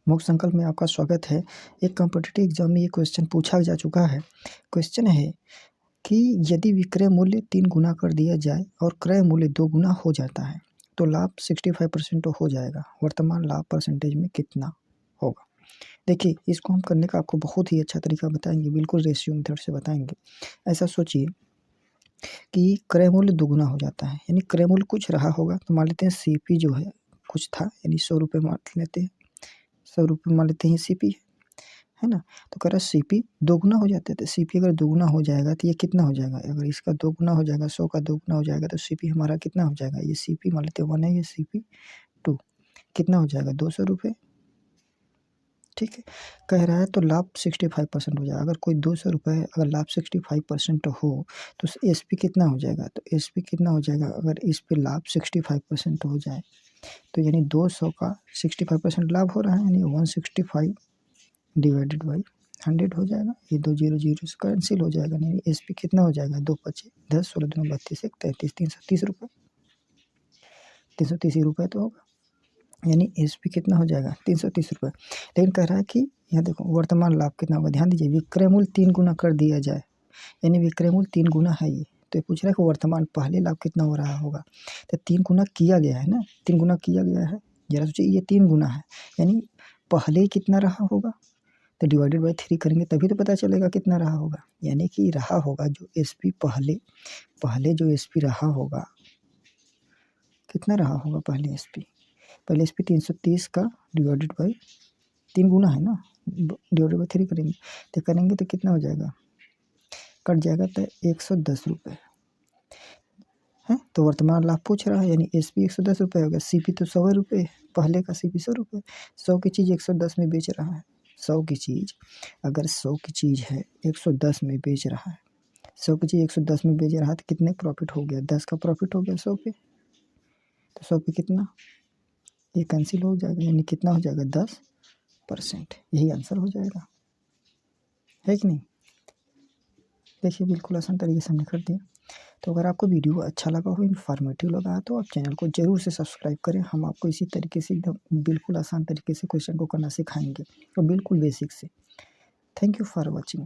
मुख्य संकल्प में आपका स्वागत है। एक कॉम्पिटिटिव एग्जाम में ये क्वेश्चन पूछा जा चुका है। क्वेश्चन है कि यदि विक्रय मूल्य 3 गुना कर दिया जाए और क्रय मूल्य 2 गुना हो जाता है तो लाभ 65% हो जाएगा। वर्तमान लाभ परसेंटेज में कितना होगा? देखिए, इसको हम करने का आपको बहुत ही अच्छा तरीका बताएंगे, बिल्कुल रेशियो मेथड से बताएंगे। ऐसा सोचिए कि क्रय मूल्य 2 गुना हो जाता है, यानी क्रय मूल्य कुछ रहा होगा तो मान लेते हैं सीपी जो है कुछ था, यानी 100 रुपये मान लेते हैं, 100 रुपये मान लेते हैं सीपी है ना। तो कह रहा है सीपी 2 गुना हो जाता है, तो सीपी अगर 2 गुना हो जाएगा तो ये कितना हो जाएगा? अगर इसका 2 गुना हो जाएगा, 100 का 2 गुना हो जाएगा तो सीपी हमारा कितना हो जाएगा? ये सीपी मान लेते हैं 1 है, ये सीपी 2 कितना हो जाएगा? 200 रुपये। ठीक है, कह रहा है तो लाभ 65% हो जाएगा। अगर कोई 200 रुपये अगर लाभ 65% हो तो एसपी कितना हो जाएगा? तो एसपी कितना हो जाएगा? अगर इस पे लाभ 65% हो जाए तो यानी 200 का 65% लाभ हो रहा है, यानी 165 डिवाइडेड बाई 100 हो जाएगा। ये 2 जीरो जीरो से कैंसिल हो जाएगा, यानी एसपी कितना हो जाएगा? 2 पचे 10, 16 दूनी 32, 1 33, 330 रुपये, 330 रुपये तो होगा, यानी एसपी कितना हो जाएगा? 330 रुपये। लेकिन कह रहा है कि यहाँ देखो वर्तमान लाभ कितना होगा, ध्यान दीजिए, विक्रय मूल्य 3 गुना कर दिया जाए, यानी विक्रय मूल्य 3 गुना है ये, तो ये पूछ रहा है कि वर्तमान पहले लाभ कितना हो रहा होगा। तो 3 गुना किया गया है ना, 3 गुना किया गया है, जरा सोचिए ये 3 गुना है, यानी पहले कितना रहा होगा, तो डिवाइडेड बाई 3 करेंगे तभी तो पता चलेगा कितना रहा होगा। यानी कि रहा होगा जो एसपी पहले जो एसपी रहा होगा, कितना रहा होगा पहले एसपी? पहले एसपी 330 का डिवाइडेड बाई 3 गुना है ना, डिवाइडेड बाई 3 करेंगे तो कितना हो जाएगा? कट जाएगा तो 110 रुपये है। तो वर्तमान लाभ पूछ रहा है, यानी एसपी 110 रुपये हो गया, सीपी तो 100 रुपये, पहले का सीपी 100 रुपये, 100 की चीज़ 110 में बेच रहा है। 100 की चीज़ अगर 100 की चीज़ है 110 में बेच रहा है, 100 की चीज़ 110 में बेच रहा है तो कितने प्रॉफिट हो गया? 10 का प्रॉफिट हो गया 100 पे, तो 100 पे कितना, ये कैंसिल हो जाएगा, यानी कितना हो जाएगा? 10%। यही आंसर हो जाएगा, है कि नहीं? देखिए, बिल्कुल आसान तरीके से हमने कर दिया। तो अगर आपको वीडियो अच्छा लगा हो, इन्फॉर्मेटिव लगा तो आप चैनल को ज़रूर से सब्सक्राइब करें। हम आपको इसी तरीके से एकदम बिल्कुल आसान तरीके से क्वेश्चन को करना सिखाएंगे, और बिल्कुल बेसिक से। Thank you for watching.